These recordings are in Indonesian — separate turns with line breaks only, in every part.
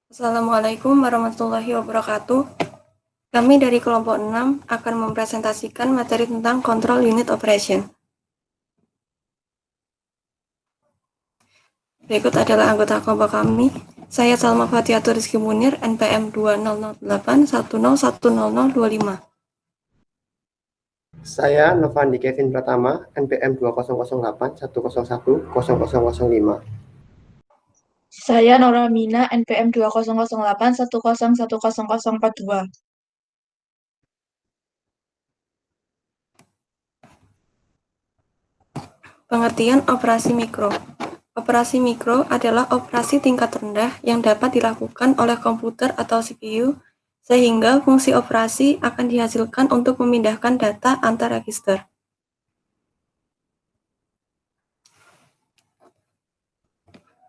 Assalamualaikum warahmatullahi wabarakatuh. Kami dari kelompok 6 akan mempresentasikan materi tentang Control Unit Operation. Berikut adalah anggota kelompok kami. Saya Salma Fatiatur Rizky Munir, NPM 2008101025.
Saya Novandi Kevin Pratama, NPM 200810101005.
Saya Noramina, NPM 200810101042.
Pengertian operasi mikro. Operasi mikro adalah operasi tingkat rendah yang dapat dilakukan oleh komputer atau CPU, sehingga fungsi operasi akan dihasilkan untuk memindahkan data antar register.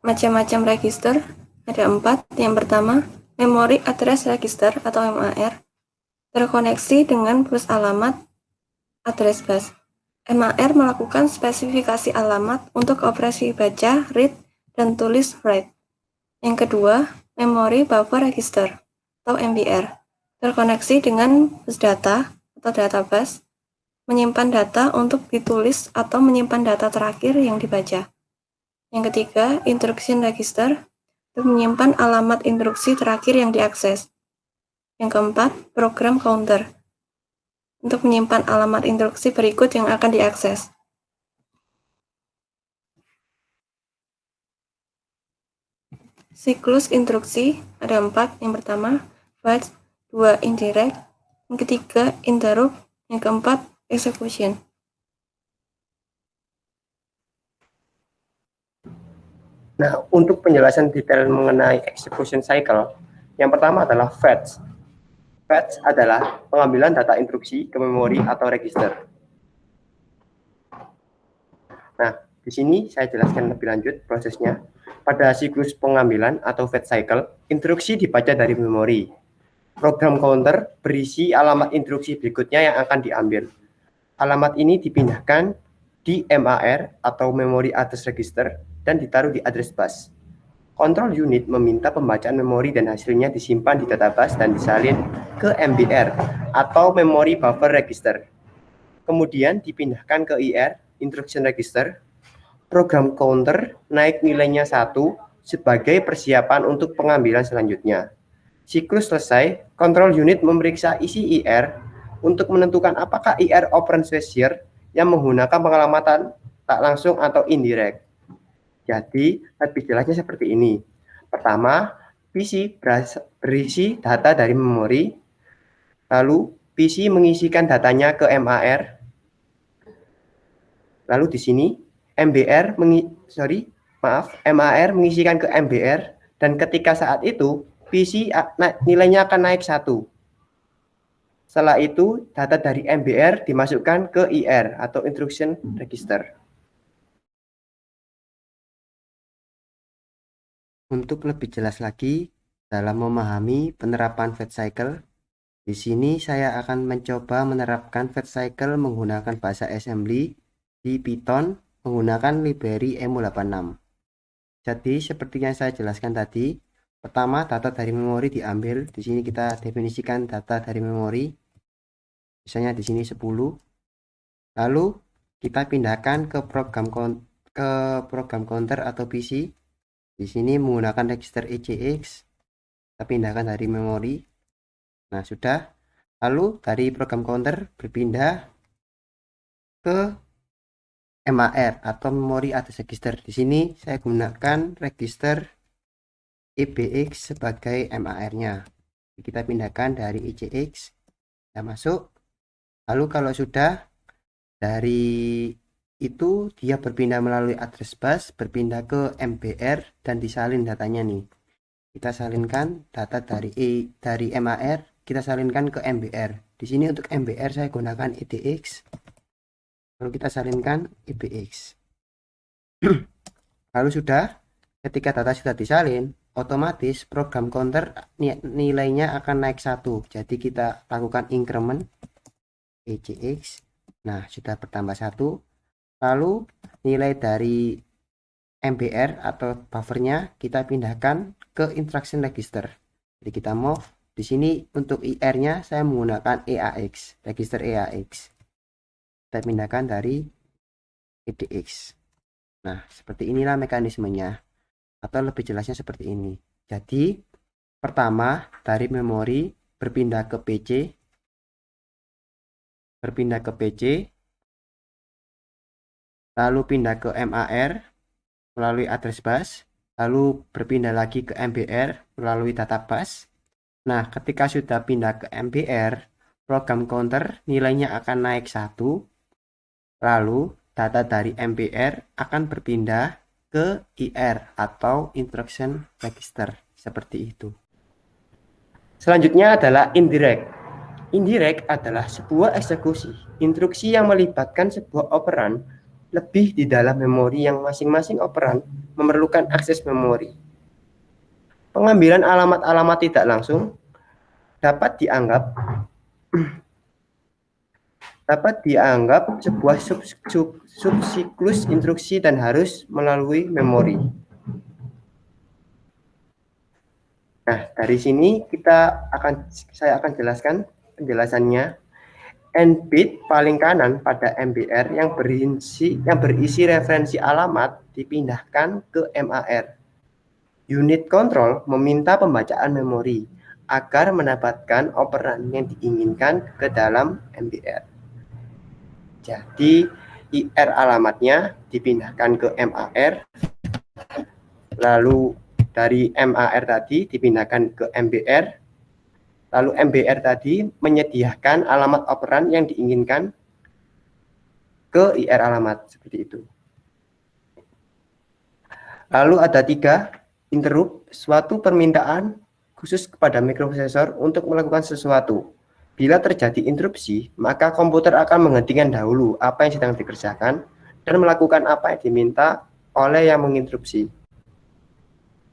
Macam-macam register ada 4. Yang pertama, Memory Address Register atau MAR, terkoneksi dengan bus alamat address bus. MAR melakukan spesifikasi alamat untuk operasi baca, read, dan tulis write. Yang kedua, Memory Buffer Register atau MBR, terkoneksi dengan bus data atau data bus, menyimpan data untuk ditulis atau menyimpan data terakhir yang dibaca. Yang ketiga, Instruction Register, untuk menyimpan alamat instruksi terakhir yang diakses. Yang keempat, Program Counter, untuk menyimpan alamat instruksi berikut yang akan diakses. Siklus instruksi ada 4. Yang pertama, fetch. 2. Indirect. Yang ketiga, interrupt. Yang keempat, execution.
Nah, untuk penjelasan detail mengenai execution cycle, yang pertama adalah fetch. Fetch adalah pengambilan data instruksi ke memori atau register. Nah, di sini saya jelaskan lebih lanjut prosesnya. Pada siklus pengambilan atau fetch cycle, instruksi dibaca dari memori. Program counter berisi alamat instruksi berikutnya yang akan diambil. Alamat ini dipindahkan di MAR atau Memory Address Register dan ditaruh di address bus. Control unit meminta pembacaan memori dan hasilnya disimpan di database dan disalin ke MBR atau Memory Buffer Register. Kemudian dipindahkan ke IR, Instruction Register. Program counter naik nilainya 1 sebagai persiapan untuk pengambilan selanjutnya. Siklus selesai, control unit memeriksa isi IR untuk menentukan apakah IR operand spesier yang menggunakan pengalamatan tak langsung atau indirect. Jadi, lebih jelasnya seperti ini. Pertama, PC berisi data dari memori, lalu PC mengisikan datanya ke MAR, lalu di sini MAR mengisikan ke MBR, dan ketika saat itu PC nilainya akan naik 1. Setelah itu, data dari MBR dimasukkan ke IR atau Instruction Register. Untuk lebih jelas lagi dalam memahami penerapan fetch cycle, di sini saya akan mencoba menerapkan fetch cycle menggunakan bahasa assembly di Python menggunakan library emu86. Jadi seperti yang saya jelaskan tadi, pertama data dari memori diambil. Di sini kita definisikan data dari memori. Misalnya di sini 10. Lalu kita pindahkan ke program counter atau PC. Di sini menggunakan register ECX. Kita pindahkan dari memori. Nah, sudah. Lalu dari program counter berpindah ke MAR atau Memory Address Register. Di sini saya gunakan register EBX sebagai MAR-nya. Kita pindahkan dari ECX, kita masuk. Lalu kalau sudah, dari itu dia berpindah melalui address bus, berpindah ke MBR dan disalin datanya nih. Kita salinkan data dari MAR, kita salinkan ke MBR. Di sini untuk MBR saya gunakan EDX. Lalu kita salinkan EBX. Lalu sudah, ketika data sudah disalin, otomatis program counter nilainya akan naik 1. Jadi kita lakukan increment ECX. Nah, sudah bertambah 1. Lalu nilai dari MBR atau buffernya kita pindahkan ke instruction register. Jadi kita move di sini untuk IR-nya saya menggunakan EAX, register EAX. Kita pindahkan dari EDX. Nah, seperti inilah mekanismenya, atau lebih jelasnya seperti ini. Jadi, pertama dari memori berpindah ke PC, lalu pindah ke MAR melalui address bus, lalu berpindah lagi ke MBR melalui data bus. Nah, ketika sudah pindah ke MBR, program counter nilainya akan naik 1, lalu data dari MBR akan berpindah ke IR atau instruction register, seperti itu. Selanjutnya adalah indirect. Indirect adalah sebuah eksekusi instruksi yang melibatkan sebuah operan lebih di dalam memori yang masing-masing operan memerlukan akses memori. Pengambilan alamat-alamat tidak langsung dapat dianggap sebuah subsiklus instruksi dan harus melalui memori. Nah, dari sini saya akan jelaskan penjelasannya. N bit paling kanan pada MBR yang berisi referensi alamat dipindahkan ke MAR. Unit control meminta pembacaan memori agar mendapatkan operan yang diinginkan ke dalam MBR. Jadi IR alamatnya dipindahkan ke MAR, lalu dari MAR tadi dipindahkan ke MBR, lalu MBR tadi menyediakan alamat operan yang diinginkan ke IR alamat, seperti itu. Lalu ada 3 interrupt, suatu permintaan khusus kepada mikroprosesor untuk melakukan sesuatu. Bila terjadi interupsi, maka komputer akan menghentikan dahulu apa yang sedang dikerjakan dan melakukan apa yang diminta oleh yang menginterupsi.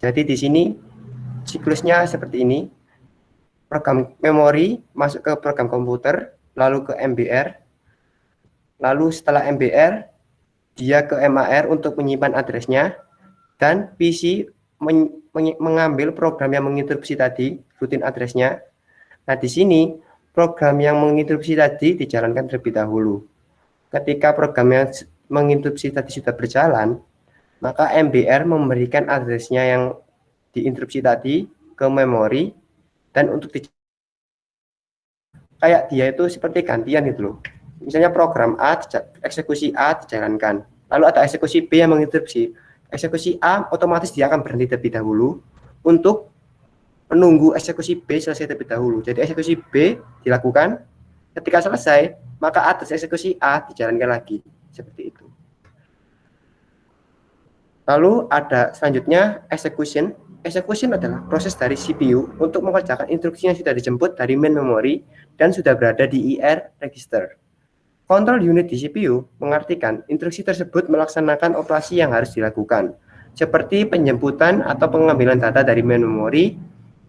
Jadi di sini siklusnya seperti ini. Program memori masuk ke program komputer, lalu ke MBR, lalu setelah MBR dia ke MAR untuk menyimpan addressnya, dan PC mengambil program yang menginterupsi tadi, routine addressnya. Nah, di sini program yang menginterupsi tadi dijalankan terlebih dahulu. Ketika program yang menginterupsi tadi sudah berjalan, maka MBR memberikan addressnya yang diinterupsi tadi ke memori, dan untuk kayak dia itu seperti gantian gitu loh. Misalnya program A, eksekusi A dijalankan, lalu ada eksekusi B yang menginterupsi. Eksekusi A otomatis dia akan berhenti terlebih dahulu untuk menunggu eksekusi B selesai terlebih dahulu. Jadi eksekusi B dilakukan, ketika selesai maka atas eksekusi A dijalankan lagi, seperti itu. Lalu ada selanjutnya execution. Execution adalah proses dari CPU untuk mengerjakan instruksi yang sudah dijemput dari main memory dan sudah berada di IR register. Control unit di CPU mengartikan instruksi tersebut melaksanakan operasi yang harus dilakukan, seperti penjemputan atau pengambilan data dari main memory,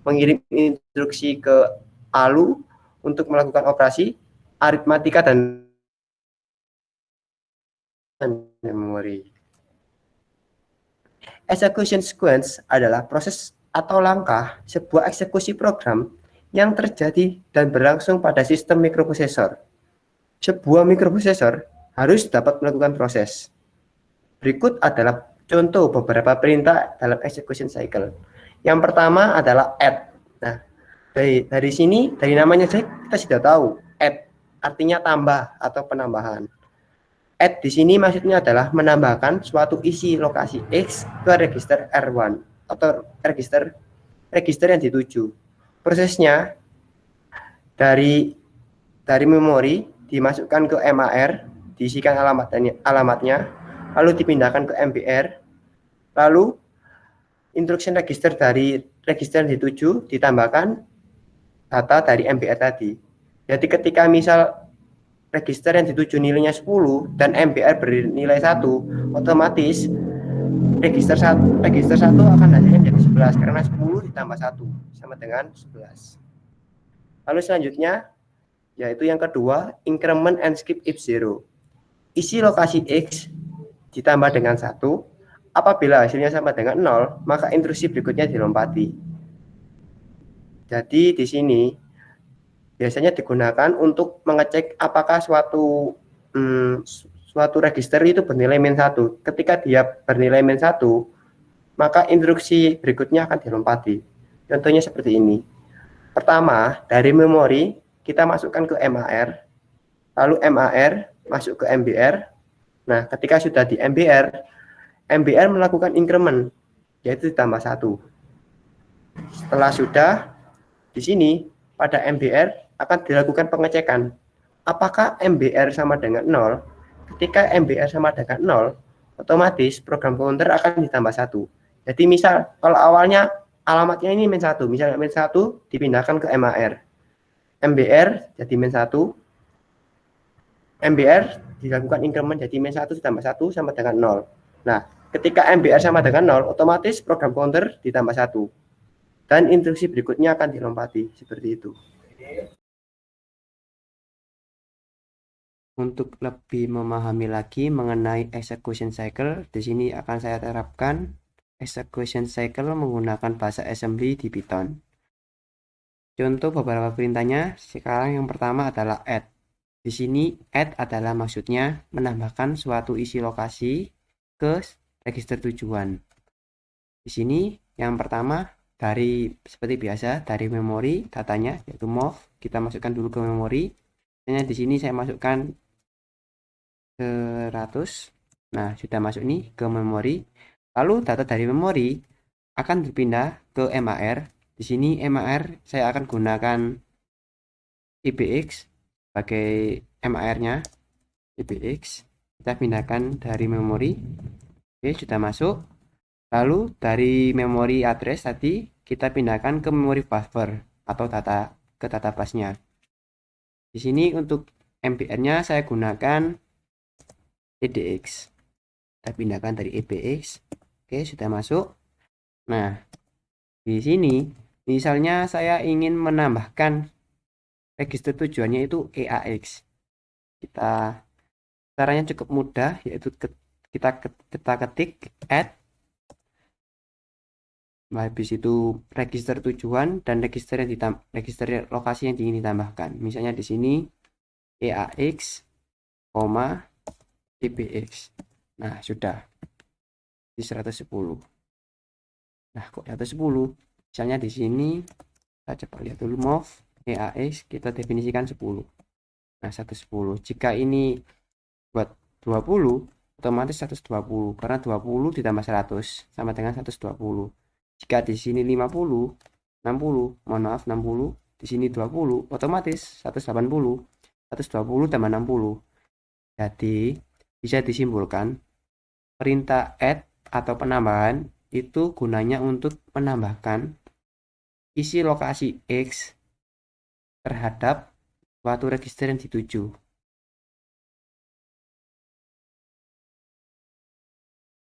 mengirim instruksi ke ALU untuk melakukan operasi, aritmatika, dan memori. Execution sequence adalah proses atau langkah sebuah eksekusi program yang terjadi dan berlangsung pada sistem mikroprosesor. Sebuah mikroprosesor harus dapat melakukan proses. Berikut adalah contoh beberapa perintah dalam execution cycle. Yang pertama adalah add. Nah, dari sini, dari namanya saja kita sudah tahu, add artinya tambah atau penambahan. Add di sini maksudnya adalah menambahkan suatu isi lokasi X ke register R1 atau register yang dituju. Prosesnya dari memori dimasukkan ke MAR, diisikan alamatnya, lalu dipindahkan ke MBR, lalu instruction register dari register yang dituju ditambahkan data dari MBR tadi. Jadi ketika misal register yang dituju nilainya 10 dan MBR bernilai 1, otomatis register 1 akan hasilnya menjadi 11 karena 10 ditambah 1 sama dengan 11. Lalu selanjutnya yaitu yang kedua, increment and skip if 0. Isi lokasi X ditambah dengan 1 apabila hasilnya sama dengan 0, maka instruksi berikutnya dilompati. Jadi di sini biasanya digunakan untuk mengecek apakah suatu register itu bernilai -1. Ketika dia bernilai -1, maka instruksi berikutnya akan dilompati. Contohnya seperti ini. Pertama, dari memori kita masukkan ke MAR, lalu MAR masuk ke MBR. Nah, ketika sudah di MBR, MBR melakukan increment, yaitu ditambah 1. Setelah sudah, di sini pada MBR akan dilakukan pengecekan. Apakah MBR sama dengan 0? Ketika MBR sama dengan 0, otomatis program counter akan ditambah 1. Jadi misal kalau awalnya alamatnya ini -1, misalnya -1 dipindahkan ke MAR. MBR jadi -1, MBR dilakukan increment jadi -1 ditambah 1 sama dengan 0. Nah, ketika MBR sama dengan 0, otomatis program counter ditambah 1. Dan instruksi berikutnya akan dilompati, seperti itu. Untuk lebih memahami lagi mengenai execution cycle, di sini akan saya terapkan execution cycle menggunakan bahasa assembly di Python. Contoh beberapa perintahnya, sekarang yang pertama adalah add. Di sini add adalah maksudnya menambahkan suatu isi lokasi ke register tujuan. Di sini yang pertama seperti biasa dari memori datanya yaitu move, kita masukkan dulu ke memori. Di sini saya masukkan 100. Nah, sudah masuk nih ke memori. Lalu data dari memori akan berpindah ke MAR. Di sini MAR saya akan gunakan IBX sebagai MAR-nya. IBX kita pindahkan dari memori. Oke, sudah masuk. Lalu dari memori address tadi kita pindahkan ke memori buffer atau ke data bus-nya. Di sini untuk MBR-nya saya gunakan EDX. Kita pindahkan dari EBX. Oke, sudah masuk. Nah, di sini misalnya saya ingin menambahkan register tujuannya itu EAX. Caranya cukup mudah, yaitu kita ketik add, habis itu register tujuan dan register lokasi yang ingin ditambahkan. Misalnya di sini EAX, EBX. Nah, sudah di 110. Nah, kok 110? Misalnya di sini kita coba lihat dulu move EAX, kita definisikan 10. Nah, 110. Jika ini buat 20, otomatis 120 karena 20 ditambah 100 sama dengan 120. Jika di sini 50, 60, mohon maaf 60, di sini 20, otomatis 180. 120 tambah 60. Jadi, bisa disimpulkan perintah add atau penambahan itu gunanya untuk menambahkan isi lokasi X terhadap suatu register yang dituju.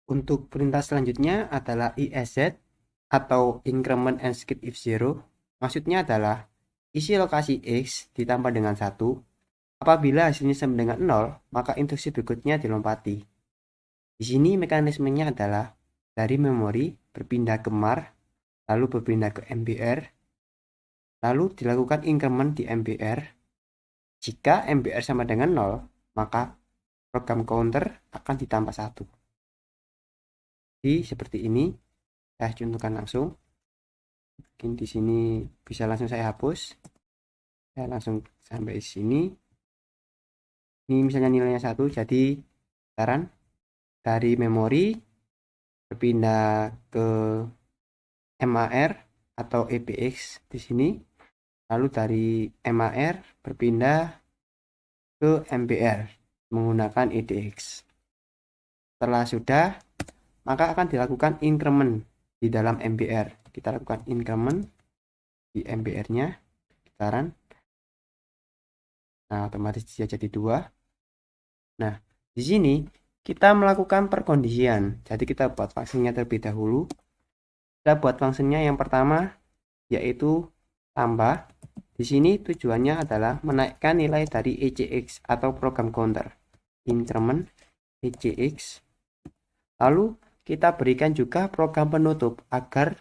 Untuk perintah selanjutnya adalah ISZ atau increment and skip if zero. Maksudnya adalah isi lokasi X ditambah dengan 1. Apabila hasilnya sama dengan 0, maka instruksi berikutnya dilompati. Di sini mekanismenya adalah dari memori berpindah ke MAR, lalu berpindah ke MBR, lalu dilakukan increment di MBR. Jika MBR sama dengan 0, maka program counter akan ditambah 1. Jadi seperti ini, saya contohkan langsung. Mungkin di sini bisa langsung saya hapus. Saya langsung sampai di sini. Ini misalnya nilainya 1, jadi sekarang dari memori berpindah ke MAR atau EBX di sini. Lalu dari MAR berpindah ke MBR menggunakan EDX. Setelah sudah, maka akan dilakukan increment di dalam MBR. Kita lakukan increment di MBR-nya, gitaran. Nah, otomatis dia jadi 2. Nah, di sini kita melakukan perkondisian. Jadi kita buat fungsinya terlebih dahulu. Kita buat fungsinya yang pertama yaitu tambah. Di sini tujuannya adalah menaikkan nilai dari ECX atau program counter. Increment ECX. Lalu kita berikan juga program penutup agar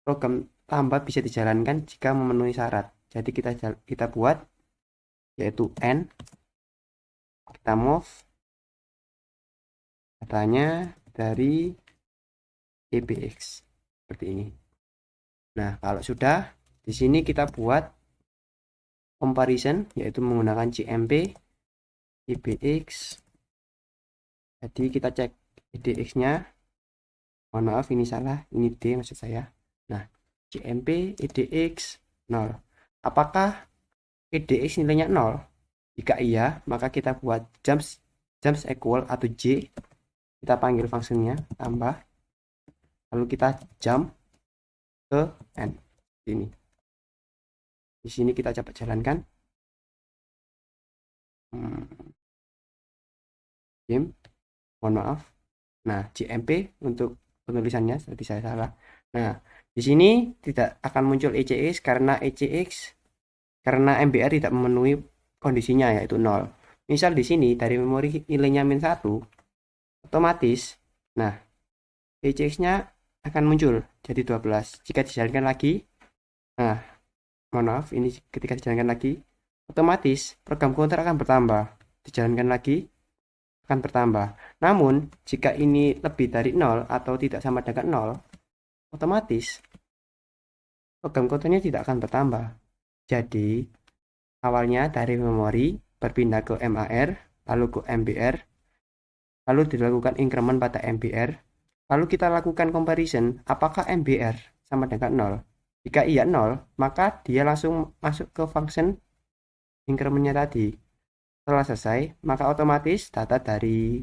program tambah bisa dijalankan jika memenuhi syarat. Jadi kita buat yaitu n, kita move datanya dari EBX seperti ini. Nah, kalau sudah, di sini kita buat comparison yaitu menggunakan CMP EBX. Jadi kita cek EDX-nya. Mohon maaf ini salah, ini D maksud saya. Nah, CMP EDX 0. Apakah EDX nilainya 0? Jika iya, maka kita buat jumps equal atau J. Kita panggil fungsinya tambah. Lalu kita jump ke N. Ini. Di sini kita coba jalankan. Game. Mohon maaf. Nah, CMP untuk penulisannya seperti saya salah. Nah, di sini tidak akan muncul ECX karena MBR tidak memenuhi kondisinya yaitu 0. Misal di sini dari memori nilainya -1 otomatis. Nah, ECX-nya akan muncul jadi 12. Jika dijalankan lagi, nah, mohon maaf, ini ketika dijalankan lagi, otomatis program counter akan bertambah. Dijalankan lagi, akan bertambah. Namun, jika ini lebih dari 0 atau tidak sama dengan 0, otomatis program counternya tidak akan bertambah. Jadi, awalnya dari memori berpindah ke MAR, lalu ke MBR, lalu dilakukan increment pada MBR, lalu kita lakukan comparison apakah MBR sama dengan 0. Jika iya 0, maka dia langsung masuk ke function incrementnya tadi. Setelah selesai, maka otomatis data dari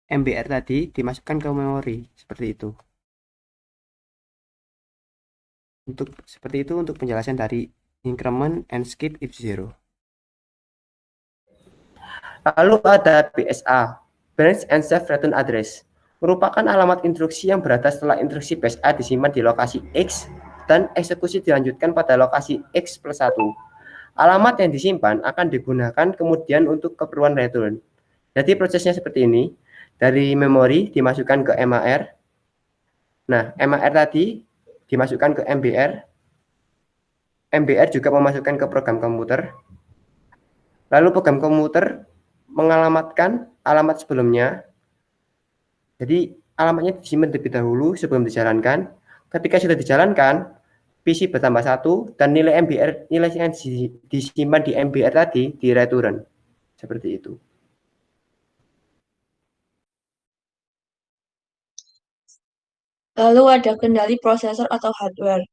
MBR tadi dimasukkan ke memori seperti itu. Seperti itu untuk penjelasan dari increment and skip if zero. Lalu ada BSA, branch and save return address, merupakan alamat instruksi yang berada setelah instruksi BSA disimpan di lokasi X dan eksekusi dilanjutkan pada lokasi X plus 1. Alamat yang disimpan akan digunakan kemudian untuk keperluan return. Jadi prosesnya seperti ini, dari memori dimasukkan ke MAR. Nah, MAR tadi dimasukkan ke MBR. MBR juga memasukkan ke program komputer. Lalu program komputer mengalamatkan alamat sebelumnya. Jadi alamatnya disimpan terlebih dahulu sebelum dijalankan. Ketika sudah dijalankan, PC bertambah 1 dan nilai MBR, nilai yang disimpan di MBR tadi di return. Seperti itu.
Lalu ada kendali prosesor atau hardware.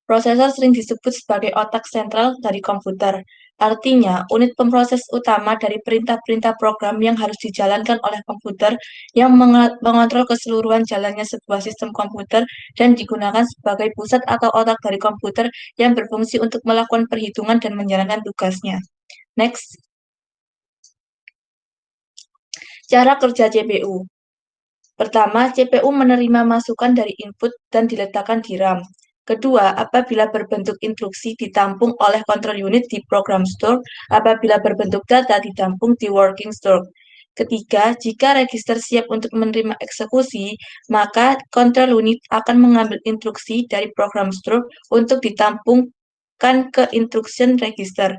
Prosesor sering disebut sebagai otak sentral dari komputer. Artinya, unit pemroses utama dari perintah-perintah program yang harus dijalankan oleh komputer yang mengontrol keseluruhan jalannya sebuah sistem komputer dan digunakan sebagai pusat atau otak dari komputer yang berfungsi untuk melakukan perhitungan dan menjalankan tugasnya. Next. Cara kerja CPU. Pertama, CPU menerima masukan dari input dan diletakkan di RAM. Kedua, apabila berbentuk instruksi ditampung oleh control unit di program store, apabila berbentuk data ditampung di working store. Ketiga, jika register siap untuk menerima eksekusi, maka control unit akan mengambil instruksi dari program store untuk ditampungkan ke instruction register.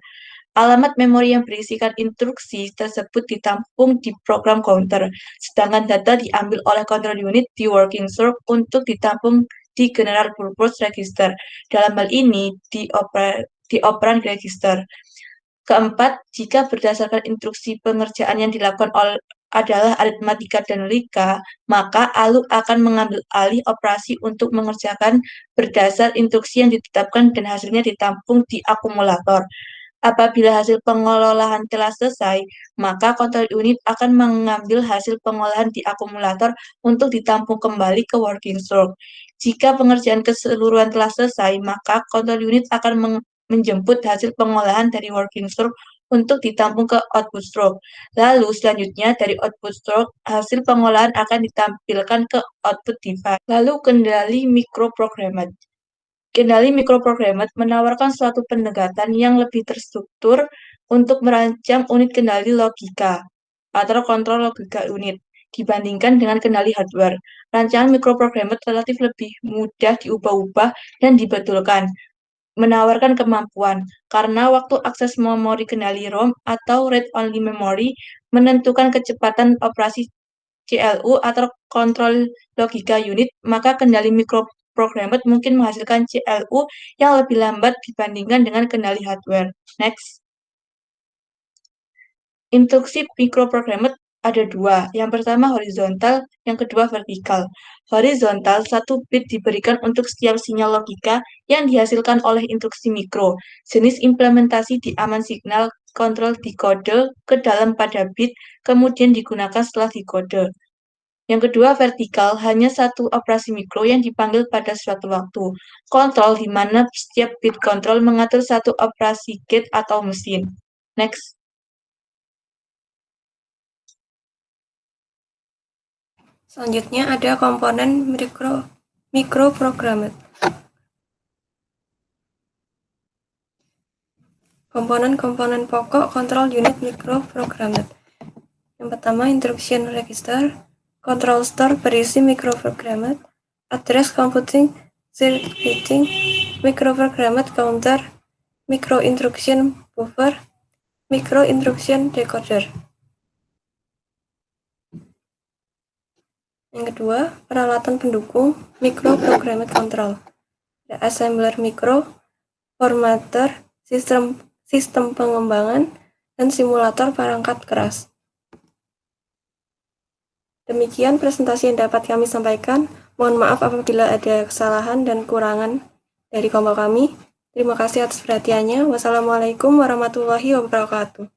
Alamat memori yang berisikan instruksi tersebut ditampung di program counter, sedangkan data diambil oleh control unit di working store untuk ditampung di general purpose register. Dalam hal ini, di operand register. Keempat, jika berdasarkan instruksi pengerjaan yang dilakukan adalah aritmatika dan logika, maka ALU akan mengambil alih operasi untuk mengerjakan berdasar instruksi yang ditetapkan dan hasilnya ditampung di akumulator. Apabila hasil pengolahan telah selesai, maka control unit akan mengambil hasil pengolahan di akumulator untuk ditampung kembali ke working stroke. Jika pengerjaan keseluruhan telah selesai, maka control unit akan menjemput hasil pengolahan dari working stroke untuk ditampung ke output stroke. Lalu selanjutnya dari output stroke, hasil pengolahan akan ditampilkan ke output device. Lalu kendali microprogrammer. Kendali microprogrammer menawarkan suatu pendekatan yang lebih terstruktur untuk merancang unit kendali logika atau kontrol logika unit. dibandingkan dengan kendali hardware. Rancangan microprogrammer relatif lebih mudah diubah-ubah dan dibetulkan, menawarkan kemampuan, karena waktu akses memori kendali ROM atau read-only memory menentukan kecepatan operasi CLU atau kontrol logika unit, maka kendali microprogrammer mungkin menghasilkan CLU yang lebih lambat dibandingkan dengan kendali hardware. Next. Instruksi microprogrammer ada dua, yang pertama horizontal, yang kedua vertikal. Horizontal, 1 bit diberikan untuk setiap sinyal logika yang dihasilkan oleh instruksi mikro. Jenis implementasi di aman signal kontrol dikode ke dalam pada bit, kemudian digunakan setelah dikode. Yang kedua, vertikal, hanya satu operasi mikro yang dipanggil pada suatu waktu. Kontrol, di mana setiap bit kontrol mengatur satu operasi gate atau mesin. Next.
Selanjutnya ada komponen microprogrammer. Komponen-komponen pokok kontrol unit microprogrammer. Yang pertama, instruction register, control store berisi microprogrammer, address computing, circuiting, microprogrammer counter, micro instruction buffer, micro instruction decoder. Yang kedua, peralatan pendukung microprogrammer control. Ada assembler mikro, formatter, sistem pengembangan, dan simulator perangkat keras. Demikian presentasi yang dapat kami sampaikan. Mohon maaf apabila ada kesalahan dan kekurangan dari kelompok kami. Terima kasih atas perhatiannya. Wassalamualaikum warahmatullahi wabarakatuh.